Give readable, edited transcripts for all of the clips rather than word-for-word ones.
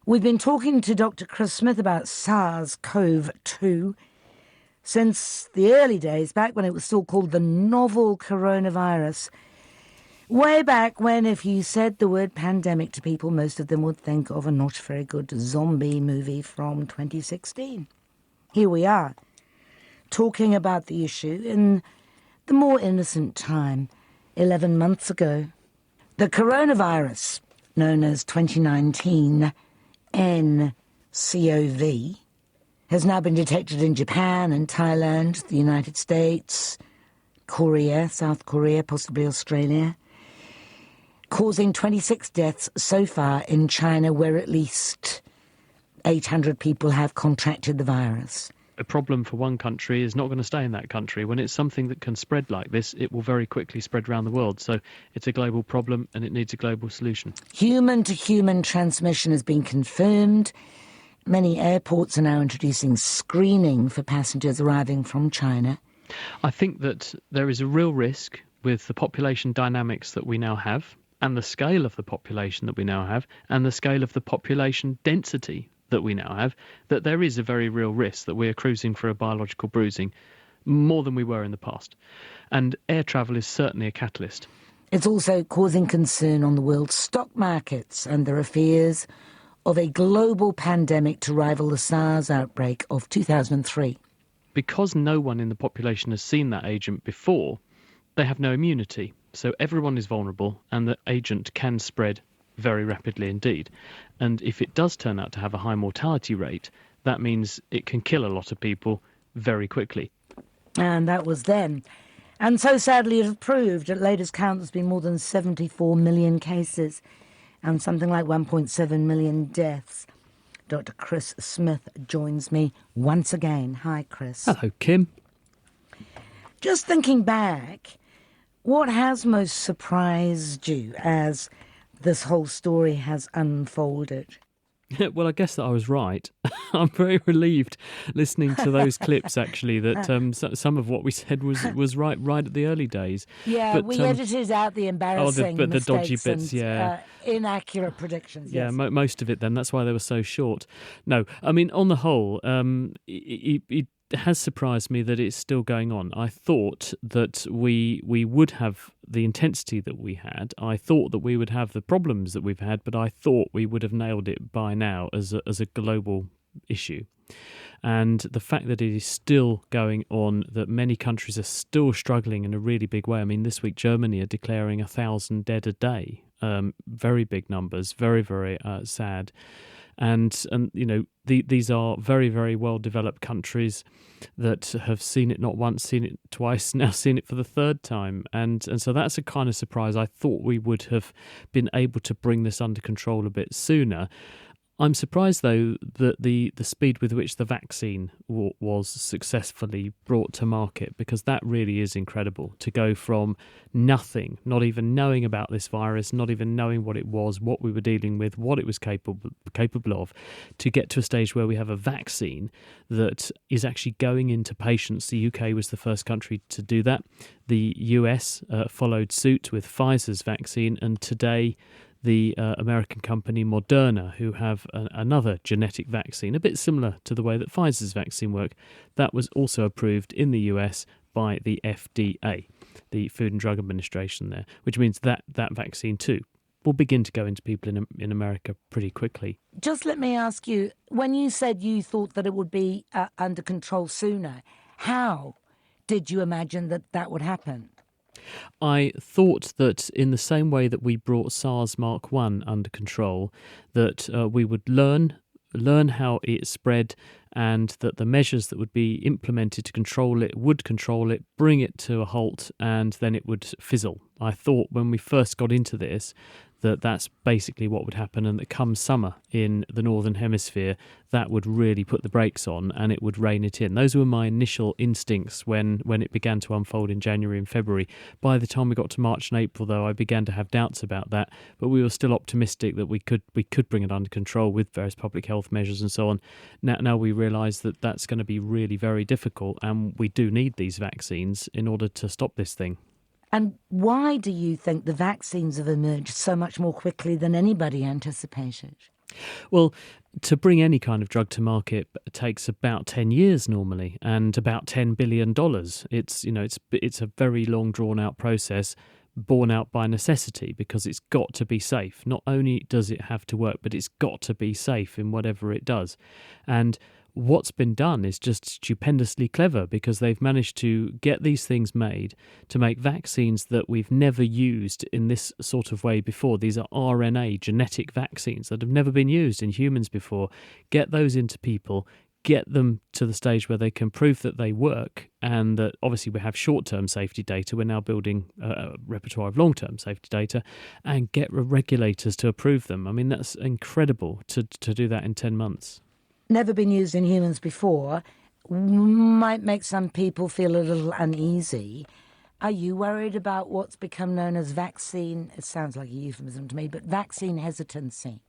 We've been talking to Dr. Chris Smith about SARS-CoV-2 since the early days, back when it was still called the novel coronavirus. Way back when, if you said the word pandemic to people, most of them would think of a not very good zombie movie from 2016. Here we are, talking about the issue in the more innocent time, 11 months ago. The coronavirus, known as 2019 nCoV, has now been detected in Japan and Thailand, the United States, Korea, South Korea, possibly Australia, causing 26 deaths so far in China, where at least 800 people have contracted the virus. A problem for one country is not going to stay in that country. When it's something that can spread like this, it will very quickly spread around the world. So it's a global problem and it needs a global solution. Human-to-human transmission has been confirmed. Many airports are now introducing screening for passengers arriving from China. I think that there is a real risk with the population dynamics that we now have, and the scale of the population that we now have, and the scale of the population density that we now have, that there is a very real risk that we are cruising for a biological bruising more than we were in the past. And air travel is certainly a catalyst. It's also causing concern on the world stock markets, and there are fears of a global pandemic to rival the SARS outbreak of 2003. Because no one in the population has seen that agent before, they have no immunity. So everyone is vulnerable, and the agent can spread very rapidly indeed. And if it does turn out to have a high mortality rate, that means it can kill a lot of people very quickly. And that was then. And so sadly it has proved. At latest count, there's been more than 74 million cases and something like 1.7 million deaths. Dr. Chris Smith joins me once again. Hi, Chris. Hello, Kim. Just thinking back, what has most surprised you as this whole story has unfolded? Well, I guess that I was right. I'm very relieved listening to those clips, actually, that some of what we said was right at the early days. Yeah, but, we edited out the embarrassing the dodgy bits, and, inaccurate predictions. Yeah, yes. Most of it then. That's why they were so short. No, I mean, on the whole, it has surprised me that it's still going on. I thought that we would have the intensity that we had. I thought that we would have the problems that we've had, but I thought we would have nailed it by now as a global issue. And the fact that it is still going on, that many countries are still struggling in a really big way. I mean, this week Germany are declaring 1,000 dead a day. Very big numbers, very, very sad. And you know, these are very, very well-developed countries that have seen it not once, seen it twice, now seen it for the third time. And so that's a kind of surprise. I thought we would have been able to bring this under control a bit sooner. I'm surprised, though, that the speed with which the vaccine was successfully brought to market, because that really is incredible, to go from nothing, not even knowing about this virus, not even knowing what it was, what we were dealing with, what it was capable of, to get to a stage where we have a vaccine that is actually going into patients. The UK was the first country to do that. The US followed suit with Pfizer's vaccine, and today the American company Moderna, who have another genetic vaccine, a bit similar to the way that Pfizer's vaccine worked, that was also approved in the US by the FDA, the Food and Drug Administration there, which means that vaccine too will begin to go into people in America pretty quickly. Just let me ask you, when you said you thought that it would be under control sooner, how did you imagine that would happen? I thought that in the same way that we brought SARS Mark 1 under control, that we would learn how it spread, and that the measures that would be implemented to control it would control it, bring it to a halt, and then it would fizzle. I thought when we first got into this that that's basically what would happen, and that come summer in the Northern Hemisphere, that would really put the brakes on and it would rein it in. Those were my initial instincts when it began to unfold in January and February. By the time we got to March and April, though, I began to have doubts about that, but we were still optimistic that we could bring it under control with various public health measures and so on. Now we realise that that's going to be really very difficult, and we do need these vaccines in order to stop this thing. And why do you think the vaccines have emerged so much more quickly than anybody anticipated? Well, to bring any kind of drug to market takes about 10 years normally, and about $10 billion. It's a very long drawn out process, borne out by necessity, because it's got to be safe. Not only does it have to work, but it's got to be safe in whatever it does. And what's been done is just stupendously clever, because they've managed to get these things made to make vaccines that we've never used in this sort of way before. These are RNA genetic vaccines that have never been used in humans before. Get those into people, get them to the stage where they can prove that they work, and that obviously we have short-term safety data. We're now building a repertoire of long-term safety data, and get regulators to approve them. I mean, that's incredible to do that in 10 months. Never been used in humans before, might make some people feel a little uneasy. Are you worried about what's become known as vaccine, it sounds like a euphemism to me, but vaccine hesitancy?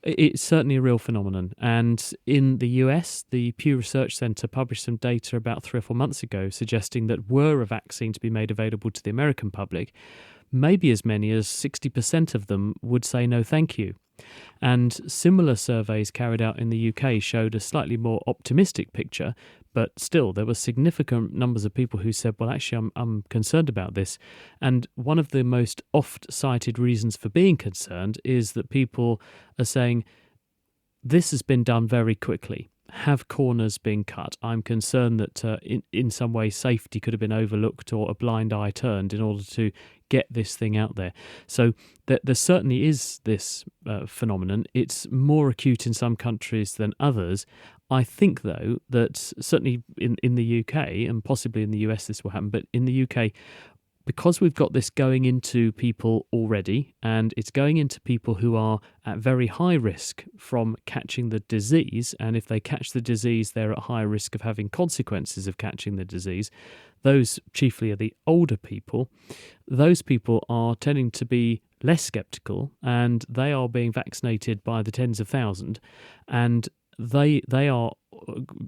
It's certainly a real phenomenon. And in the US, the Pew Research Center published some data about 3 or 4 months ago suggesting that were a vaccine to be made available to the American public, maybe as many as 60% of them would say no thank you. And similar surveys carried out in the UK showed a slightly more optimistic picture, but still there were significant numbers of people who said, well, actually, I'm concerned about this. And one of the most oft-cited reasons for being concerned is that people are saying, this has been done very quickly. Have corners been cut? I'm concerned that in some way safety could have been overlooked or a blind eye turned in order to get this thing out there. So there certainly is this phenomenon. It's more acute in some countries than others. I think, though, that certainly in the UK, and possibly in the US this will happen, but in the UK, because we've got this going into people already, and it's going into people who are at very high risk from catching the disease, and if they catch the disease, they're at high risk of having consequences of catching the disease. Those chiefly are the older people. Those people are tending to be less sceptical, and they are being vaccinated by the tens of thousands, and they are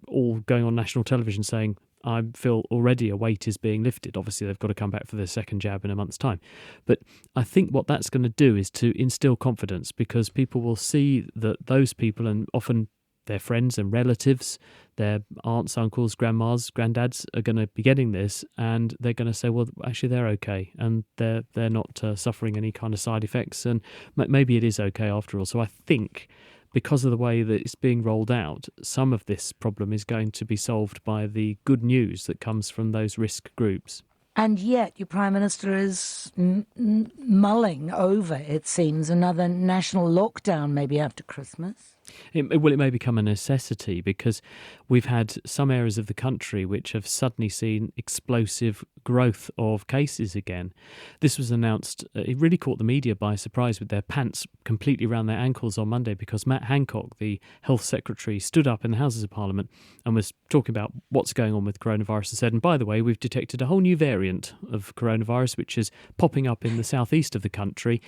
all going on national television saying, I feel already a weight is being lifted. Obviously, they've got to come back for their second jab in a month's time. But I think what that's going to do is to instill confidence, because people will see that those people, and often their friends and relatives, their aunts, uncles, grandmas, granddads, are going to be getting this, and they're going to say, well, actually, they're okay, and they're not suffering any kind of side effects, and maybe it is okay after all. So I think, because of the way that it's being rolled out, some of this problem is going to be solved by the good news that comes from those risk groups. And yet your Prime Minister is mulling over, it seems, another national lockdown maybe after Christmas. It may become a necessity, because we've had some areas of the country which have suddenly seen explosive growth of cases again. This was announced, it really caught the media by surprise with their pants completely around their ankles on Monday, because Matt Hancock, the Health Secretary, stood up in the Houses of Parliament and was talking about what's going on with coronavirus and said, and by the way, we've detected a whole new variant of coronavirus which is popping up in the southeast of the country.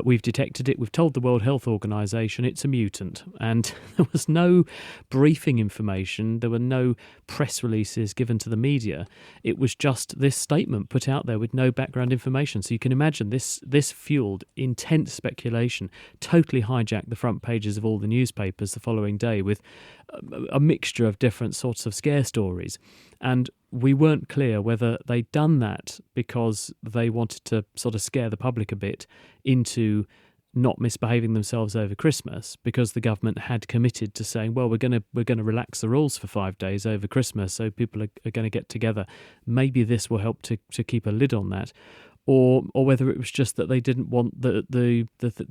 We've detected it. We've told the World Health Organization it's a mutant. And there was no briefing information. There were no press releases given to the media. It was just this statement put out there with no background information. So you can imagine this fueled intense speculation, totally hijacked the front pages of all the newspapers the following day with a mixture of different sorts of scare stories. And we weren't clear whether they'd done that because they wanted to sort of scare the public a bit into not misbehaving themselves over Christmas, because the government had committed to saying, well, we're going to relax the rules for 5 days over Christmas, so people are going to get together. Maybe this will help to keep a lid on that. Or whether it was just that they didn't want the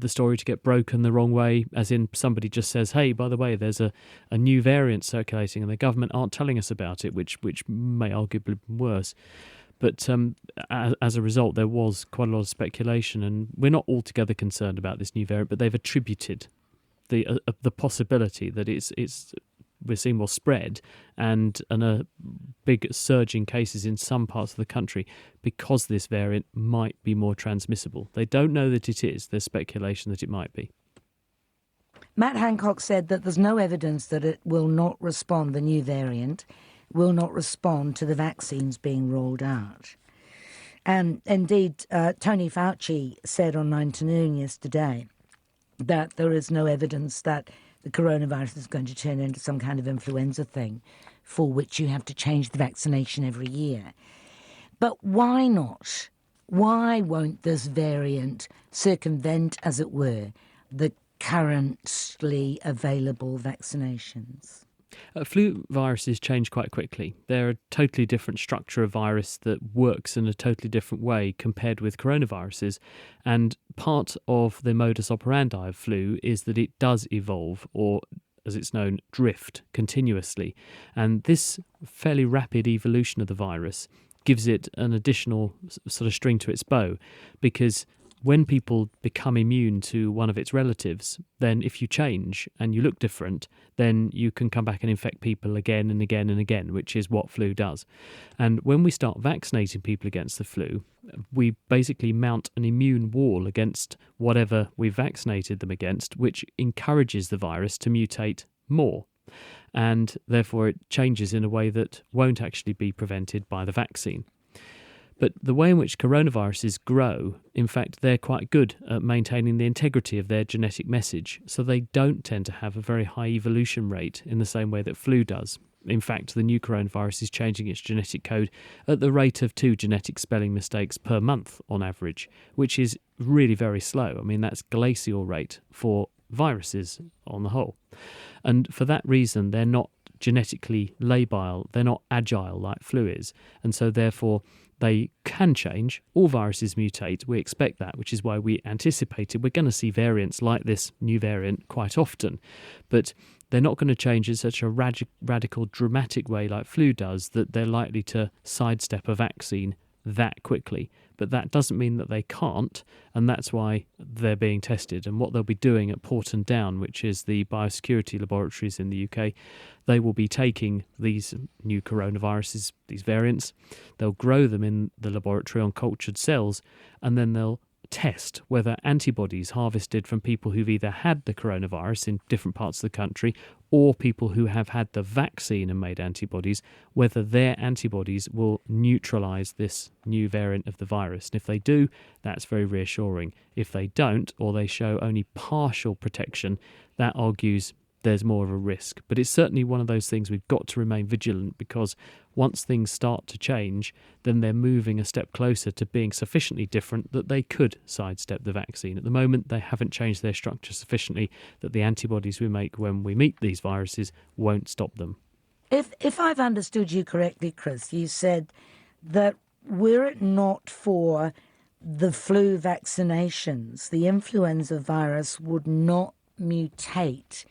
story to get broken the wrong way, as in somebody just says, hey, by the way, there's a new variant circulating and the government aren't telling us about it, which may arguably be worse. But as a result, there was quite a lot of speculation, and we're not altogether concerned about this new variant, but they've attributed the possibility that we're seeing more spread and a big surge in cases in some parts of the country because this variant might be more transmissible. They don't know that it is. There's speculation that it might be. Matt Hancock said that there's no evidence that it will not respond, the new variant will not respond to the vaccines being rolled out. And indeed, Tony Fauci said on 9 to Noon yesterday that there is no evidence that the coronavirus is going to turn into some kind of influenza thing for which you have to change the vaccination every year. But why not? Why won't this variant circumvent, as it were, the currently available vaccinations? Flu viruses change quite quickly. They're a totally different structure of virus that works in a totally different way compared with coronaviruses. And part of the modus operandi of flu is that it does evolve, or as it's known, drift continuously. And this fairly rapid evolution of the virus gives it an additional sort of string to its bow, because when people become immune to one of its relatives, then if you change and you look different, then you can come back and infect people again and again and again, which is what flu does. And when we start vaccinating people against the flu, we basically mount an immune wall against whatever we've vaccinated them against, which encourages the virus to mutate more. And therefore it changes in a way that won't actually be prevented by the vaccine. But the way in which coronaviruses grow, in fact, they're quite good at maintaining the integrity of their genetic message. So they don't tend to have a very high evolution rate in the same way that flu does. In fact, the new coronavirus is changing its genetic code at the rate of 2 genetic spelling mistakes per month on average, which is really very slow. I mean, that's glacial rate for viruses on the whole. And for that reason, they're not genetically labile, they're not agile like flu is. And so therefore, they can change. All viruses mutate. We expect that, which is why we anticipated we're going to see variants like this new variant quite often. But they're not going to change in such a radical, dramatic way like flu does that they're likely to sidestep a vaccine that quickly. But that doesn't mean that they can't, and that's why they're being tested. And what they'll be doing at Porton Down, which is the biosecurity laboratories in the UK, they will be taking these new coronaviruses, these variants, they'll grow them in the laboratory on cultured cells, and then they'll test whether antibodies harvested from people who've either had the coronavirus in different parts of the country or people who have had the vaccine and made antibodies, whether their antibodies will neutralise this new variant of the virus. And if they do, that's very reassuring. If they don't, or they show only partial protection, that argues there's more of a risk. But it's certainly one of those things we've got to remain vigilant, because once things start to change, then they're moving a step closer to being sufficiently different that they could sidestep the vaccine. At the moment, they haven't changed their structure sufficiently that the antibodies we make when we meet these viruses won't stop them. If I've understood you correctly, Chris, you said that were it not for the flu vaccinations, the influenza virus would not mutate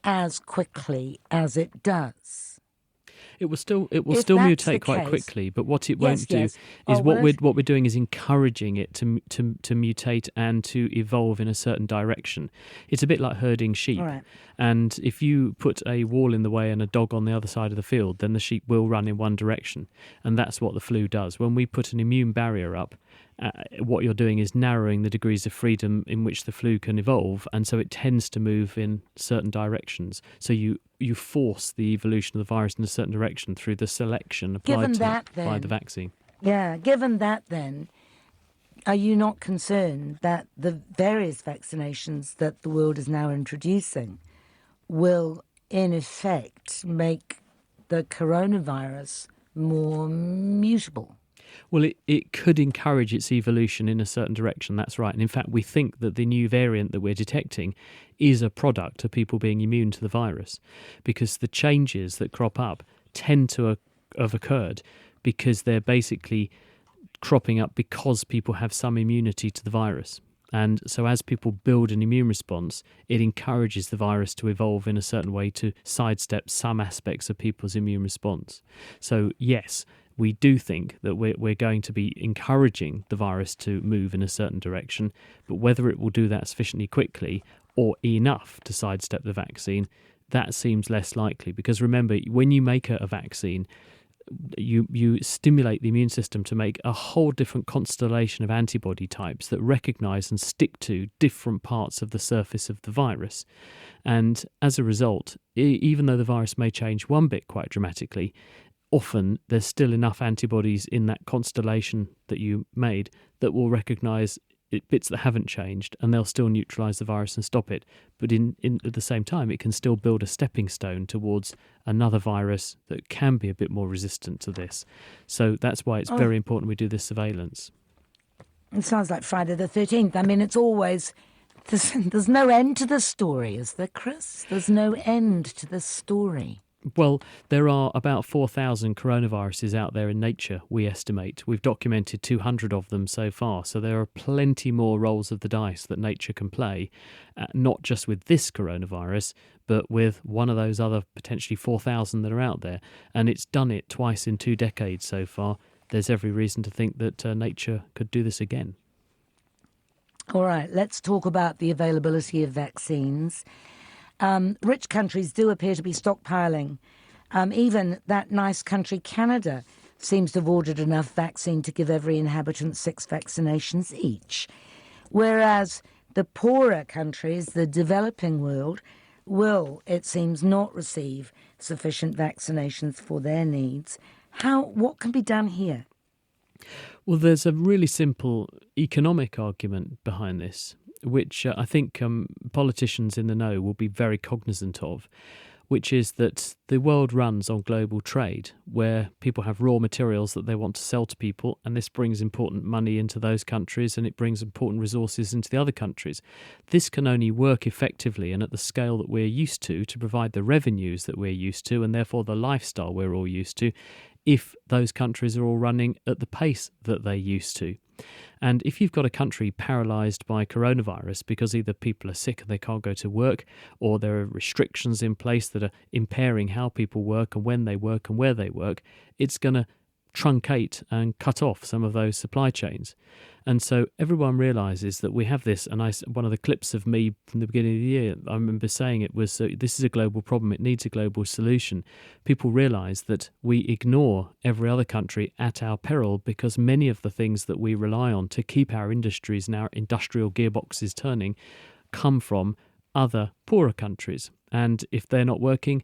as quickly as it does. It will still mutate quite quickly, but what it won't do is what we're doing is encouraging it to mutate and to evolve in a certain direction. It's a bit like herding sheep. Right. And if you put a wall in the way and a dog on the other side of the field, then the sheep will run in one direction. And that's what the flu does. When we put an immune barrier up, what you're doing is narrowing the degrees of freedom in which the flu can evolve, and so it tends to move in certain directions. So you force the evolution of the virus in a certain direction through the selection applied to it by the vaccine. Yeah, given that then, are you not concerned that the various vaccinations that the world is now introducing will, in effect, make the coronavirus more mutable? Well, it could encourage its evolution in a certain direction, that's right. And in fact, we think that the new variant that we're detecting is a product of people being immune to the virus, because the changes that crop up tend to have occurred because they're basically cropping up because people have some immunity to the virus. And so as people build an immune response, it encourages the virus to evolve in a certain way to sidestep some aspects of people's immune response. So yes, we do think that we're going to be encouraging the virus to move in a certain direction, but whether it will do that sufficiently quickly or enough to sidestep the vaccine, that seems less likely. Because remember, when you make a vaccine, you stimulate the immune system to make a whole different constellation of antibody types that recognise and stick to different parts of the surface of the virus. And as a result, even though the virus may change one bit quite dramatically, often there's still enough antibodies in that constellation that you made that will recognise bits that haven't changed, and they'll still neutralise the virus and stop it. But at the same time, it can still build a stepping stone towards another virus that can be a bit more resistant to this. So that's why it's very important we do this surveillance. It sounds like Friday the 13th. I mean, it's always... There's no end to the story, is there, Chris? There's no end to the story. Well, there are about 4,000 coronaviruses out there in nature, we estimate. We've documented 200 of them so far, so there are plenty more rolls of the dice that nature can play, not just with this coronavirus, but with one of those other potentially 4,000 that are out there. And it's done it twice in 2 decades so far. There's every reason to think that nature could do this again. All right, let's talk about the availability of vaccines. Rich countries do appear to be stockpiling. Even that nice country, Canada, seems to have ordered enough vaccine to give every inhabitant 6 vaccinations each. Whereas the poorer countries, the developing world, will, it seems, not receive sufficient vaccinations for their needs. What can be done here? Well, there's a really simple economic argument behind this, which I think politicians in the know will be very cognizant of, which is that the world runs on global trade, where people have raw materials that they want to sell to people, and this brings important money into those countries and it brings important resources into the other countries. This can only work effectively and at the scale that we're used to provide the revenues that we're used to and therefore the lifestyle we're all used to, if those countries are all running at the pace that they used to. And if you've got a country paralysed by coronavirus because either people are sick and they can't go to work, or there are restrictions in place that are impairing how people work and when they work and where they work, it's going to truncate and cut off some of those supply chains. And so everyone realises that we have this, and one of the clips of me from the beginning of the year, I remember saying it was, this is a global problem, it needs a global solution. People realise that we ignore every other country at our peril because many of the things that we rely on to keep our industries and our industrial gearboxes turning come from other poorer countries. And if they're not working,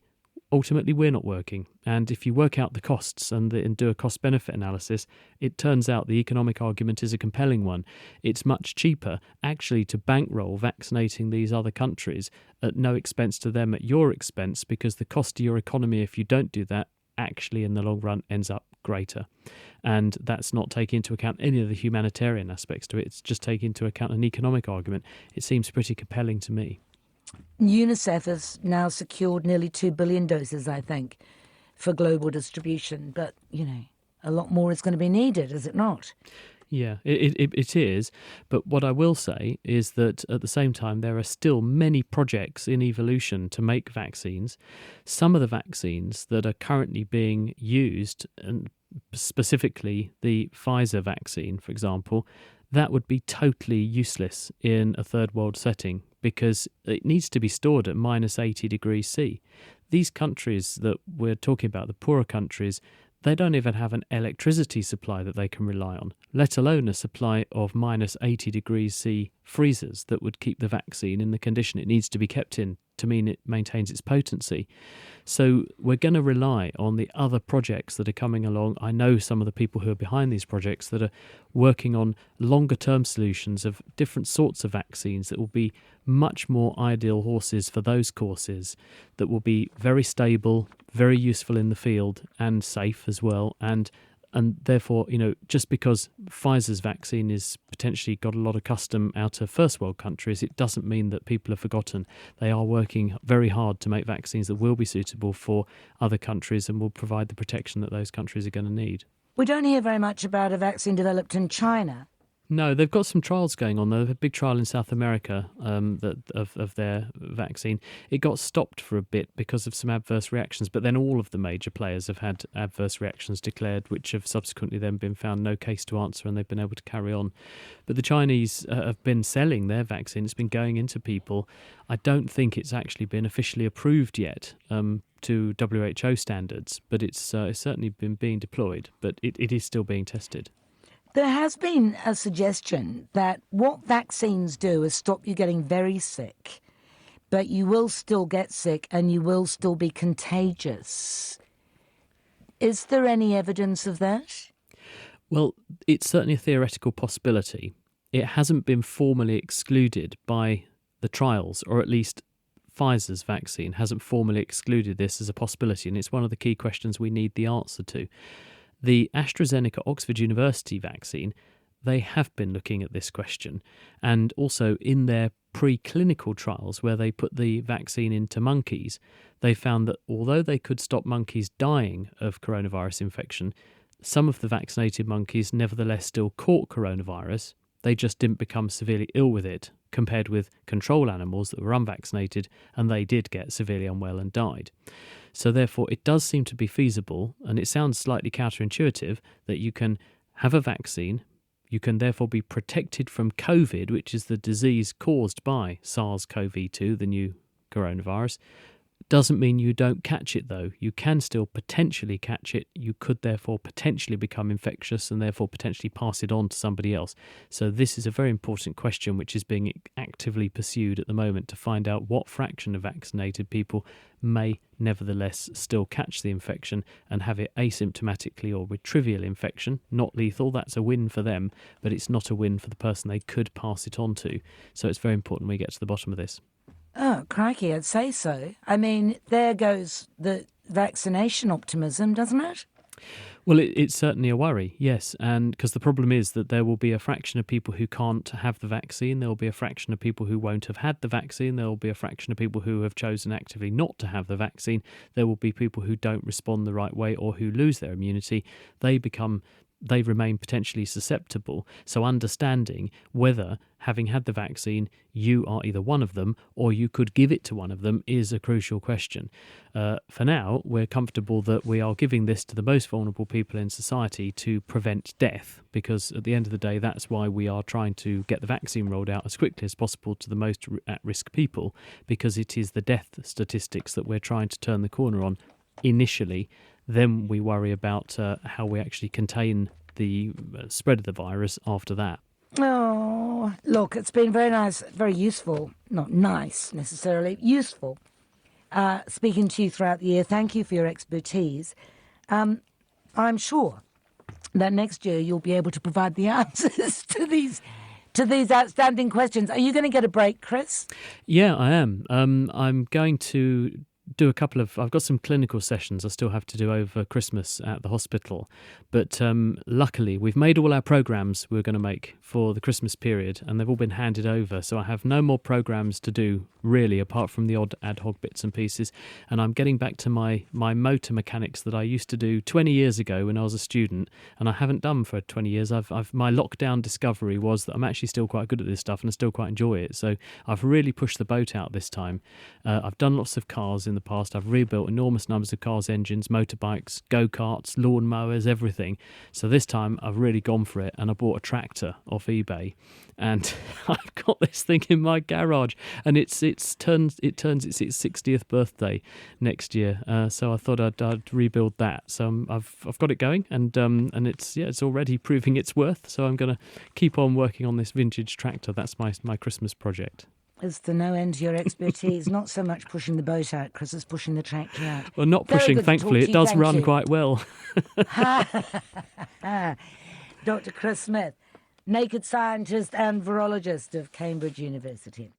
ultimately we're not working. And if you work out the costs and do a cost-benefit analysis, it turns out the economic argument is a compelling one. It's much cheaper actually to bankroll vaccinating these other countries at no expense to them, at your expense, because the cost to your economy if you don't do that actually in the long run ends up greater. And that's not taking into account any of the humanitarian aspects to it. It's just taking into account an economic argument. It seems pretty compelling to me. UNICEF has now secured nearly 2 billion doses, I think, for global distribution. But, a lot more is going to be needed, is it not? Yeah, it is. But what I will say is that at the same time, there are still many projects in evolution to make vaccines. Some of the vaccines that are currently being used, and specifically the Pfizer vaccine, for example, that would be totally useless in a third world setting because it needs to be stored at minus 80 degrees C. These countries that we're talking about, the poorer countries, they don't even have an electricity supply that they can rely on, let alone a supply of minus 80 degrees C freezers that would keep the vaccine in the condition it needs to be kept in to mean it maintains its potency. So we're going to rely on the other projects that are coming along. I know some of the people who are behind these projects that are working on longer term solutions of different sorts of vaccines that will be much more ideal horses for those courses, that will be very stable, very useful in the field and safe as well. And therefore, just because Pfizer's vaccine is potentially got a lot of custom out of first world countries, it doesn't mean that people have forgotten. They are working very hard to make vaccines that will be suitable for other countries and will provide the protection that those countries are going to need. We don't hear very much about a vaccine developed in China. No, they've got some trials going on. They have a big trial in South America of their vaccine. It got stopped for a bit because of some adverse reactions, but then all of the major players have had adverse reactions declared, which have subsequently then been found no case to answer, and they've been able to carry on. But the Chinese have been selling their vaccine. It's been going into people. I don't think it's actually been officially approved yet to WHO standards, but it's certainly been being deployed, but it is still being tested. There has been a suggestion that what vaccines do is stop you getting very sick, but you will still get sick and you will still be contagious. Is there any evidence of that? Well, it's certainly a theoretical possibility. it hasn't been formally excluded by the trials, or at least Pfizer's vaccine hasn't formally excluded this as a possibility, and it's one of the key questions we need the answer to. The AstraZeneca Oxford University vaccine, they have been looking at this question, and also in their preclinical trials where they put the vaccine into monkeys, they found that although they could stop monkeys dying of coronavirus infection, some of the vaccinated monkeys nevertheless still caught coronavirus. They just didn't become severely ill with it, compared with control animals that were unvaccinated, and they did get severely unwell and died. So therefore, it does seem to be feasible, and it sounds slightly counterintuitive, that you can have a vaccine, you can therefore be protected from COVID, which is the disease caused by SARS-CoV-2, the new coronavirus. Doesn't mean you don't catch it, though. You can still potentially catch it. You could therefore potentially become infectious and therefore potentially pass it on to somebody else. So this is a very important question which is being actively pursued at the moment to find out what fraction of vaccinated people may nevertheless still catch the infection and have it asymptomatically or with trivial infection, not lethal. That's a win for them, but it's not a win for the person they could pass it on to. So it's very important we get to the bottom of this. Oh, crikey, I'd say so. I mean, there goes the vaccination optimism, doesn't it? Well, it's certainly a worry, yes, and because the problem is that there will be a fraction of people who can't have the vaccine, there will be a fraction of people who won't have had the vaccine, there will be a fraction of people who have chosen actively not to have the vaccine, there will be people who don't respond the right way or who lose their immunity. They remain potentially susceptible. So understanding whether, having had the vaccine, you are either one of them or you could give it to one of them is a crucial question. For now, we're comfortable that we are giving this to the most vulnerable people in society to prevent death, because at the end of the day, that's why we are trying to get the vaccine rolled out as quickly as possible to the most at-risk people, because it is the death statistics that we're trying to turn the corner on initially. Then we worry about how we actually contain the spread of the virus after that. Oh, look, it's been very nice, very useful, not nice necessarily, useful, speaking to you throughout the year. Thank you for your expertise. I'm sure that next year you'll be able to provide the answers to these outstanding questions. Are you going to get a break, Chris? Yeah, I am. I'm going to do I've got some clinical sessions I still have to do over Christmas at the hospital, but luckily we've made all our programs we were going to make for the Christmas period, and they've all been handed over, so I have no more programs to do really, apart from the odd ad hoc bits and pieces, and I'm getting back to my motor mechanics that I used to do 20 years ago when I was a student, and I haven't done for 20 years. My lockdown discovery was that I'm actually still quite good at this stuff and I still quite enjoy it, so I've really pushed the boat out this time. I've done lots of cars in the past. I've rebuilt enormous numbers of cars, engines, motorbikes, go-karts, lawn mowers, everything. So this time I've really gone for it, and I bought a tractor off eBay, and I've got this thing in my garage, and it turns its 60th birthday next year. So I thought I'd rebuild that. So I've got it going, and it's already proving its worth. So I'm going to keep on working on this vintage tractor. That's my Christmas project. Is there no end to your expertise? Not so much pushing the boat out, Chris, as pushing the tractor out. Well, not Very pushing, good to thankfully. talk to It you. does Thank run you. quite well. Dr. Chris Smith, naked scientist and virologist of Cambridge University.